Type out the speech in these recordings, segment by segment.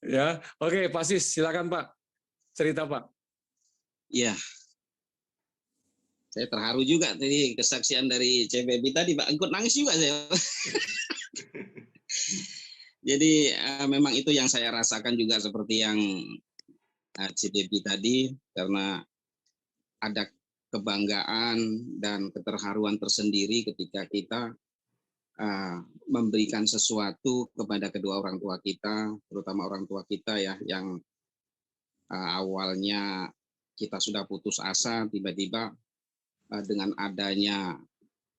Ya, oke, Pak Sis, silakan Pak, cerita Pak. Ya, saya terharu juga tadi kesaksian dari CBB tadi, Pak. Ikut nangis juga saya. Jadi memang itu yang saya rasakan juga seperti yang CBB tadi, karena ada kebanggaan dan keterharuan tersendiri ketika kita memberikan sesuatu kepada kedua orang tua kita, terutama orang tua kita ya, yang awalnya kita sudah putus asa, tiba-tiba dengan adanya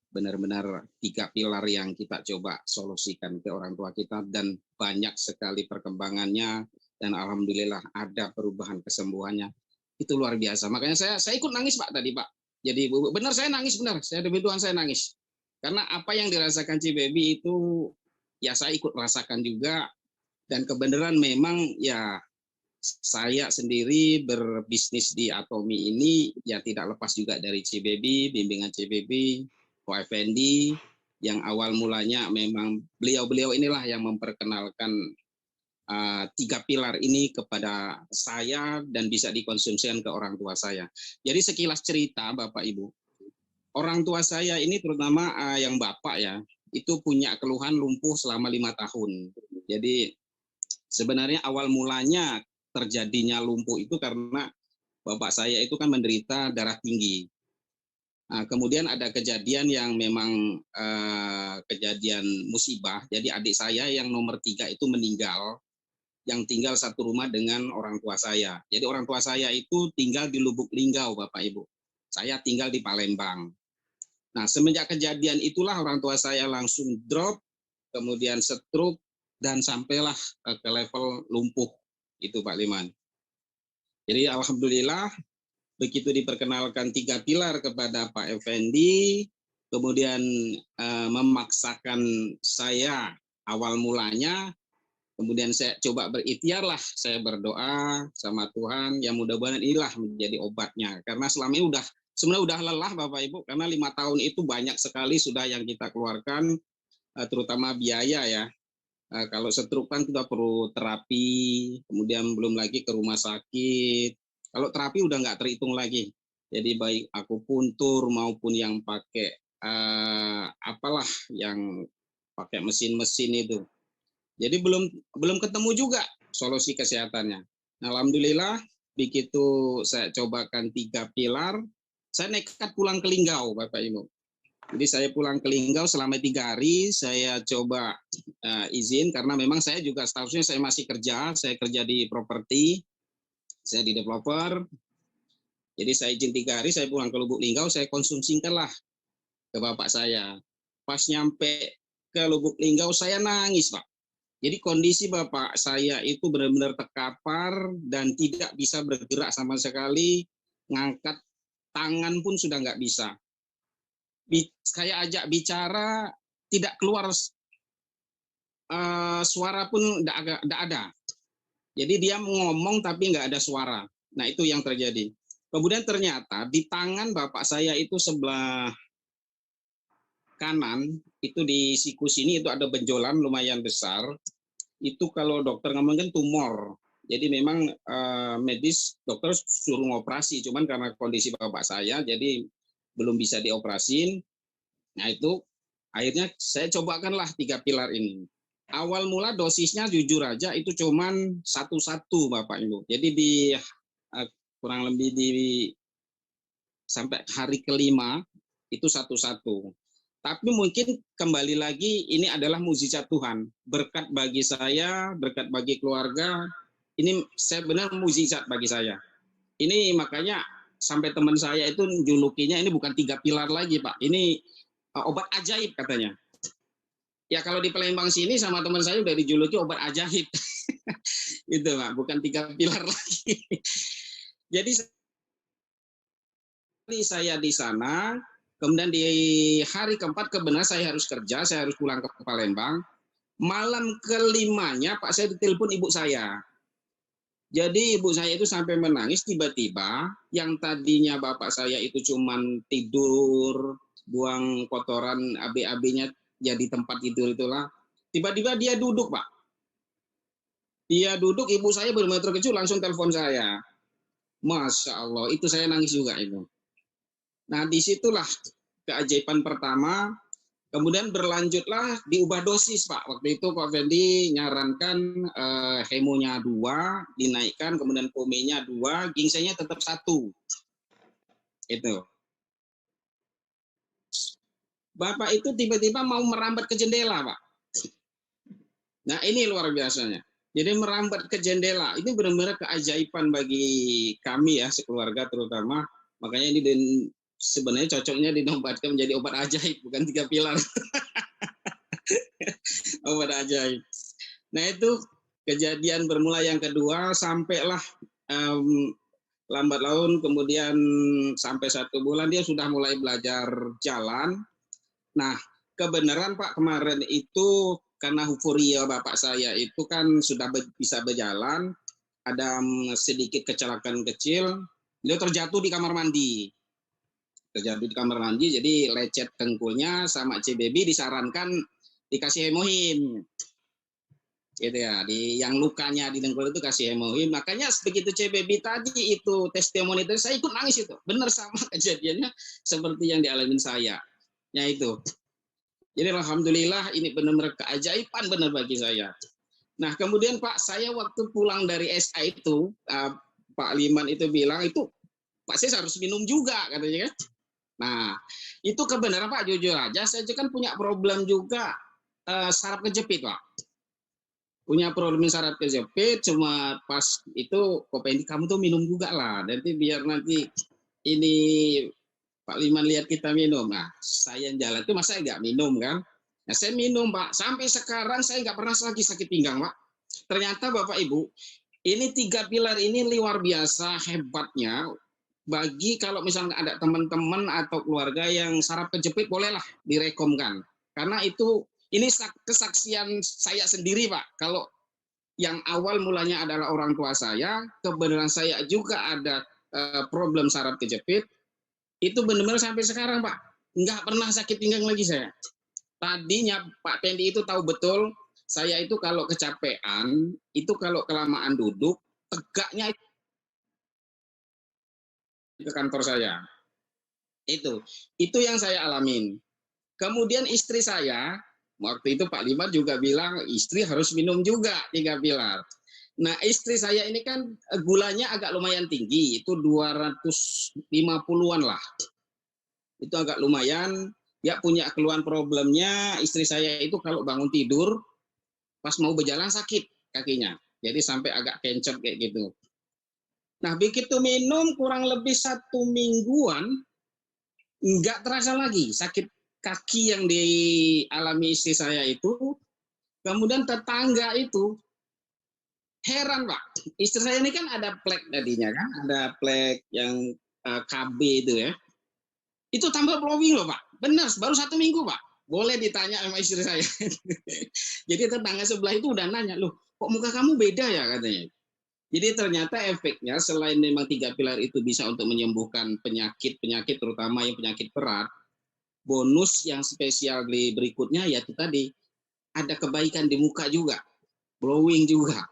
benar-benar 3 pilar yang kita coba solusikan ke orang tua kita, dan banyak sekali perkembangannya, dan alhamdulillah ada perubahan kesembuhannya, itu luar biasa. Makanya saya ikut nangis Pak tadi Pak. Jadi benar saya nangis, benar, saya demi Tuhan saya nangis, karena apa yang dirasakan Cibebi itu ya saya ikut rasakan juga, dan kebenaran memang ya saya sendiri berbisnis di Atomi ini ya tidak lepas juga dari CBB, bimbingan CBB, Ko Effendi, yang awal mulanya memang beliau-beliau inilah yang memperkenalkan 3 pilar ini kepada saya dan bisa dikonsumsikan ke orang tua saya. Jadi sekilas cerita Bapak Ibu, orang tua saya ini terutama yang Bapak ya, itu punya keluhan lumpuh selama 5 tahun. Jadi sebenarnya awal mulanya terjadinya lumpuh itu karena bapak saya itu kan menderita darah tinggi. Nah, kemudian ada kejadian yang memang kejadian musibah. Jadi adik saya yang nomor 3 itu meninggal, yang tinggal satu rumah dengan orang tua saya. Jadi orang tua saya itu tinggal di Lubuk Linggau, Bapak Ibu. Saya tinggal di Palembang. Nah, semenjak kejadian itulah orang tua saya langsung drop, kemudian stroke, dan sampailah ke level lumpuh. Itu Pak Liman. Jadi alhamdulillah begitu diperkenalkan 3 pilar kepada Pak Effendi, kemudian memaksakan saya awal mulanya, kemudian saya coba berikhtiarlah, saya berdoa sama Tuhan, yang mudah-mudahan inilah menjadi obatnya. Karena selama ini sebenarnya udah lelah Bapak Ibu, karena 5 tahun itu banyak sekali sudah yang kita keluarkan, terutama biaya ya. Kalau stroke kan kita perlu terapi, kemudian belum lagi ke rumah sakit. Kalau terapi udah nggak terhitung lagi. Jadi baik akupuntur maupun yang pakai apalah yang pakai mesin-mesin itu. Jadi belum ketemu juga solusi kesehatannya. Nah, alhamdulillah begitu saya cobakan 3 pilar, saya nekat pulang ke Linggau Bapak Ibu. Jadi saya pulang ke Linggau selama 3 hari, saya coba izin karena memang saya juga statusnya saya masih kerja, saya kerja di properti, saya di developer. Jadi saya izin 3 hari, saya pulang ke Lubuk Linggau, saya konsumsikanlah ke bapak saya. Pas nyampe ke Lubuk Linggau, saya nangis Pak. Jadi kondisi bapak saya itu benar-benar terkapar dan tidak bisa bergerak sama sekali, ngangkat tangan pun sudah nggak bisa. Saya ajak bicara, tidak keluar suara pun tidak ada. Jadi dia ngomong tapi nggak ada suara. Nah itu yang terjadi. Kemudian ternyata di tangan bapak saya itu sebelah kanan, itu di siku sini itu ada benjolan lumayan besar. Itu kalau dokter ngomongin tumor. Jadi memang medis dokter suruh ngoperasi, cuman karena kondisi bapak saya jadi belum bisa dioperasin. Nah itu akhirnya saya cobakanlah 3 pilar ini. Awal mula dosisnya jujur aja itu cuman 1 Bapak Ibu. Jadi di kurang lebih di sampai hari kelima itu 1. Tapi mungkin kembali lagi ini adalah mukjizat Tuhan. Berkat bagi saya, berkat bagi keluarga, ini saya benar mukjizat bagi saya. Ini makanya sampai teman saya itu julukinya ini bukan 3 pilar lagi Pak. Ini obat ajaib katanya. Ya kalau di Palembang sini sama teman saya udah dijuluki obat ajaib. Itu Pak, bukan 3 pilar lagi. Jadi saya di sana, kemudian di hari keempat kebenaran saya harus kerja, saya harus pulang ke Palembang. Malam kelimanya Pak saya ditelepon ibu saya. Jadi ibu saya itu sampai menangis, tiba-tiba yang tadinya bapak saya itu cuman tidur, buang kotoran AB-AB-nya jadi tempat tidur itulah. Tiba-tiba dia duduk, Pak. Dia duduk, ibu saya benar-benar terkejut, langsung telepon saya. Masya Allah, itu saya nangis juga itu. Nah, disitulah keajaiban pertama. Kemudian berlanjutlah diubah dosis, Pak. Waktu itu Pak Fendi nyarankan hemonya 2, dinaikkan, kemudian pomenya 2, gingsengnya tetap 1. Itu. Bapak itu tiba-tiba mau merambat ke jendela, Pak. Nah, ini luar biasanya. Jadi merambat ke jendela, ini benar-benar keajaiban bagi kami ya, sekeluarga terutama. Makanya ini sebenarnya cocoknya dinobatkan menjadi obat ajaib, bukan 3 pilar. Obat ajaib. Nah, itu kejadian bermula yang kedua, sampailah lambat laun, kemudian sampai 1 bulan dia sudah mulai belajar jalan. Nah, kebenaran Pak, kemarin itu karena euforia bapak saya itu kan sudah bisa berjalan, ada sedikit kecelakaan kecil, beliau terjatuh di kamar mandi. Terjatuh di kamar mandi, jadi lecet dengkulnya, sama CBB disarankan dikasih hemohim. Gitu ya, yang lukanya di dengkul itu kasih hemohim. Makanya begitu CBB tadi itu testimoni itu, saya ikut nangis itu. Benar sama kejadiannya seperti yang dialami saya. Ya itu. Jadi alhamdulillah ini benar-benar keajaiban benar bagi saya. Nah, kemudian Pak, saya waktu pulang dari SA itu, Pak Liman itu bilang, itu Pak saya harus minum juga katanya kan. Nah, itu kebenaran Pak, jujur aja, saya kan punya problem juga saraf kejepit Pak. Punya problem saraf kejepit, cuma pas itu kok pengen kamu tuh minum juga lah, nanti biar nanti ini Pak Liman lihat kita minum. Nah, saya jalan itu masa nggak minum kan? Nah, saya minum Pak. Sampai sekarang saya nggak pernah lagi sakit pinggang Pak. Ternyata Bapak Ibu, ini 3 pilar ini luar biasa hebatnya. Bagi kalau misalnya ada teman-teman atau keluarga yang saraf kejepit, bolehlah direkomkan. Karena itu ini kesaksian saya sendiri Pak. Kalau yang awal mulanya adalah orang tua saya, kebenaran saya juga ada problem saraf kejepit. Itu benar-benar sampai sekarang Pak, nggak pernah sakit pinggang lagi saya. Tadinya Pak Pendi itu tahu betul, saya itu kalau kecapean, itu kalau kelamaan duduk, tegaknya ke kantor saya. Itu yang saya alamin. Kemudian istri saya, waktu itu Pak Liman juga bilang, istri harus minum juga 3 pilar. Nah, istri saya ini kan gulanya agak lumayan tinggi, itu 250-an lah. Itu agak lumayan, dia punya keluhan problemnya, istri saya itu kalau bangun tidur, pas mau berjalan sakit kakinya. Jadi sampai agak kencet kayak gitu. Nah, begitu minum kurang lebih 1 mingguan, nggak terasa lagi sakit kaki yang dialami istri saya itu. Kemudian tetangga itu, heran Pak, istri saya ini kan ada plek tadinya kan, ada plek yang KB itu ya. Itu tambah glowing loh Pak, benar baru 1 minggu Pak. Boleh ditanya sama istri saya. Jadi tetangga sebelah itu udah nanya, loh kok muka kamu beda ya katanya. Jadi ternyata efeknya selain memang 3 pilar itu bisa untuk menyembuhkan penyakit-penyakit terutama yang penyakit berat, bonus yang spesial di berikutnya yaitu tadi ada kebaikan di muka juga, glowing juga.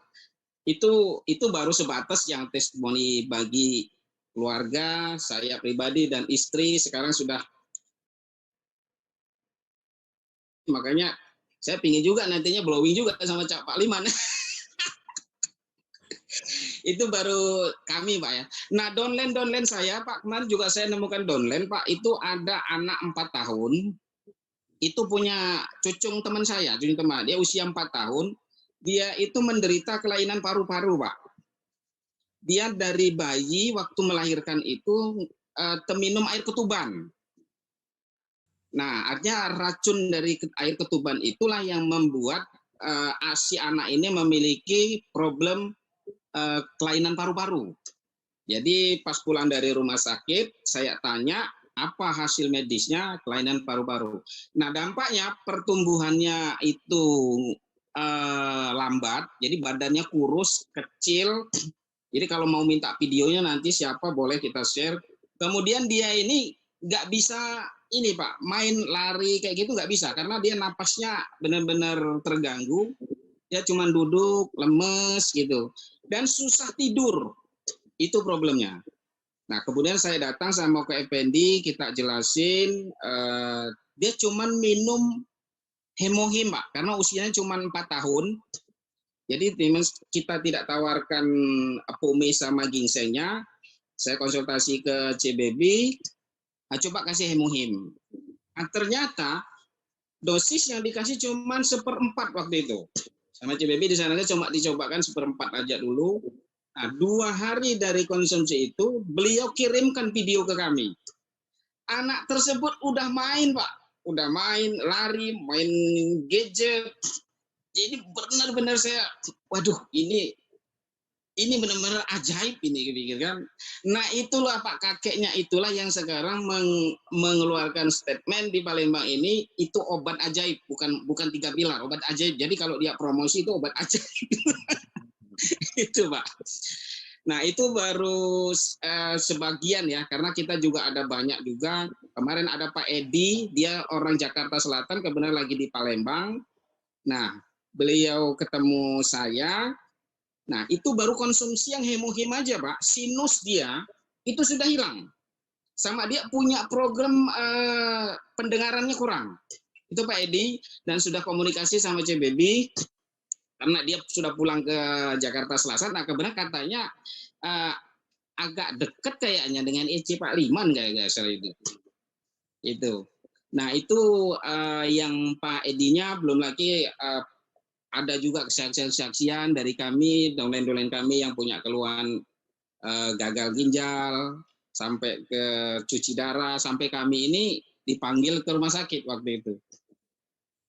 Itu baru sebatas yang testimoni bagi keluarga, saya pribadi dan istri sekarang sudah. Makanya saya pingin juga nantinya blowing juga sama Pak Liman. Itu baru kami Pak ya. Nah, downline saya Pak, kemarin juga saya nemukan downline Pak, itu ada anak 4 tahun, itu punya cucung teman saya, cucung teman, dia usia 4 tahun, dia itu menderita kelainan paru-paru Pak. Dia dari bayi waktu melahirkan itu minum air ketuban. Nah, artinya racun dari air ketuban itulah yang membuat si anak ini memiliki problem kelainan paru-paru. Jadi pas pulang dari rumah sakit, saya tanya apa hasil medisnya kelainan paru-paru. Nah, dampaknya pertumbuhannya itu lambat, jadi badannya kurus, kecil. Jadi kalau mau minta videonya nanti siapa boleh kita share. Kemudian dia ini nggak bisa ini Pak, main lari kayak gitu nggak bisa karena dia napasnya benar-benar terganggu. Dia cuma duduk, lemes gitu. Dan susah tidur. Itu problemnya. Nah, kemudian saya datang sama ke Effendi, kita jelasin, dia cuma minum hemohim, Pak, karena usianya cuma 4 tahun. Jadi kita tidak tawarkan pome sama ginsengnya. Saya konsultasi ke CBB, coba kasih hemohim. Nah, ternyata dosis yang dikasih cuma 1/4 waktu itu. Sama CBB di sana cuma dicobakan 1/4 aja dulu. Nah, 2 hari dari konsumsi itu, beliau kirimkan video ke kami. Anak tersebut udah main, Pak. Udah main, lari, main gadget. Jadi benar-benar saya, waduh, ini benar-benar ajaib ini, kan. Nah, itulah Pak, kakeknya itulah yang sekarang mengeluarkan statement di Palembang ini, itu obat ajaib, bukan 3 pilar, obat ajaib. Jadi kalau dia promosi itu obat ajaib. Itu Pak. Nah, itu baru sebagian ya, karena kita juga ada banyak juga. Kemarin ada Pak Edi, dia orang Jakarta Selatan, kebenaran lagi di Palembang. Nah, beliau ketemu saya. Nah, itu baru konsumsi yang hemohim aja, Pak. Sinus dia itu sudah hilang. Sama dia punya program pendengarannya kurang. Itu Pak Edi, dan sudah komunikasi sama CBB, karena dia sudah pulang ke Jakarta Selatan. Nah, kebenaran katanya agak dekat kayaknya dengan EC Pak Liman kayak salah itu. Itu. Nah, itu yang Pak Edinya, belum lagi ada juga kesaksian-kesaksian dari kami, domain-domain kami yang punya keluhan gagal ginjal, sampai ke cuci darah, sampai kami ini dipanggil ke rumah sakit waktu itu.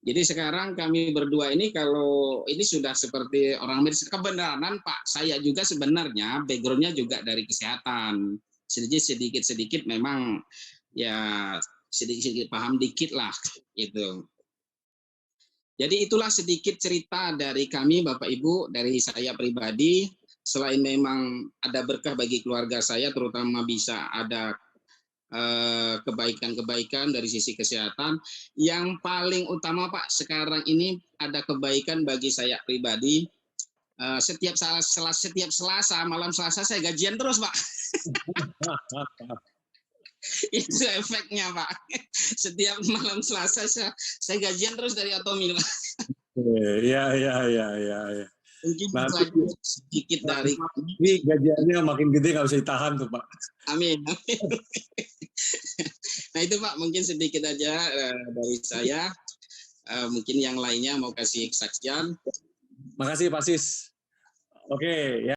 Jadi sekarang kami berdua ini, kalau ini sudah seperti orang medis. Kebenaran Pak, saya juga sebenarnya background-nya juga dari kesehatan. Sedikit-sedikit memang ya sedikit-sedikit paham dikit lah gitu. Jadi itulah sedikit cerita dari kami Bapak Ibu, dari saya pribadi. Selain memang ada berkah bagi keluarga saya, terutama bisa ada kebaikan-kebaikan dari sisi kesehatan. Yang paling utama Pak, sekarang ini ada kebaikan bagi saya pribadi. Setiap Selasa, malam Selasa saya gajian terus Pak. Itu efeknya Pak. Setiap malam Selasa saya gajian terus dari Atomi. Iya. Mungkin Nanti, sedikit dari ini gajiannya makin gede nggak bisa ditahan tuh Pak. Amin. Nah itu Pak, mungkin sedikit aja dari saya. Mungkin yang lainnya mau kasih kesaksian. Makasih Pak Sis. Oke ya.